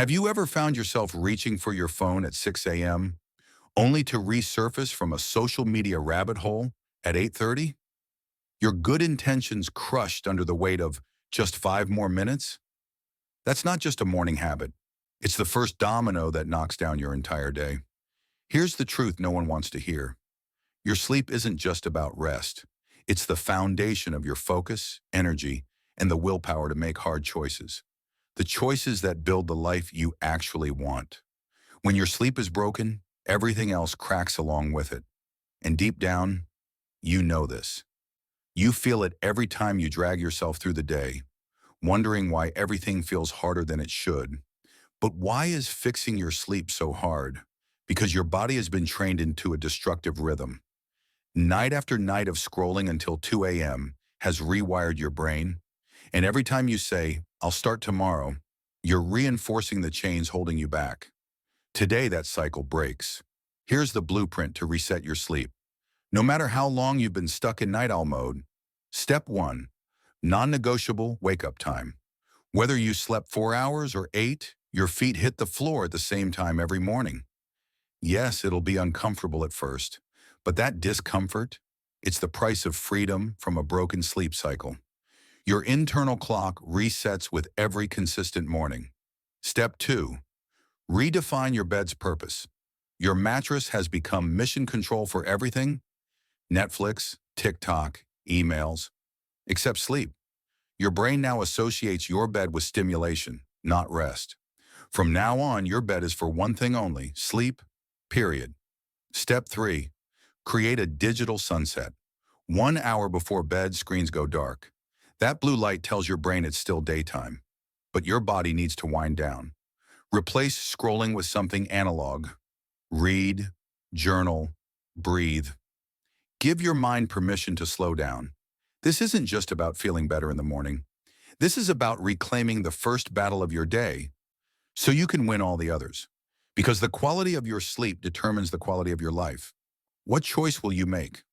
Have you ever found yourself reaching for your phone at 6 a.m. only to resurface from a social media rabbit hole at 8:30? Your good intentions crushed under the weight of just 5 more minutes? That's not just a morning habit. It's the first domino that knocks down your entire day. Here's the truth no one wants to hear. Your sleep isn't just about rest. It's the foundation of your focus, energy, and the willpower to make hard choices. The choices that build the life you actually want. When your sleep is broken, everything else cracks along with it. And deep down, you know this. You feel it every time you drag yourself through the day, wondering why everything feels harder than it should. But why is fixing your sleep so hard? Because your body has been trained into a destructive rhythm. Night after night of scrolling until 2 a.m. has rewired your brain. And every time you say, I'll start tomorrow, you're reinforcing the chains holding you back. Today, that cycle breaks. Here's the blueprint to reset your sleep. No matter how long you've been stuck in night owl mode, step one, non-negotiable wake-up time. Whether you slept 4 hours or 8, your feet hit the floor at the same time every morning. Yes, it'll be uncomfortable at first, but that discomfort, it's the price of freedom from a broken sleep cycle. Your internal clock resets with every consistent morning. Step two, redefine your bed's purpose. Your mattress has become mission control for everything: Netflix, TikTok, emails, except sleep. Your brain now associates your bed with stimulation, not rest. From now on, your bed is for one thing only: sleep, period. Step three, create a digital sunset. 1 hour before bed, screens go dark. That blue light tells your brain it's still daytime, but your body needs to wind down. Replace scrolling with something analog. Read, journal, breathe. Give your mind permission to slow down. This isn't just about feeling better in the morning. This is about reclaiming the first battle of your day so you can win all the others. Because the quality of your sleep determines the quality of your life. What choice will you make?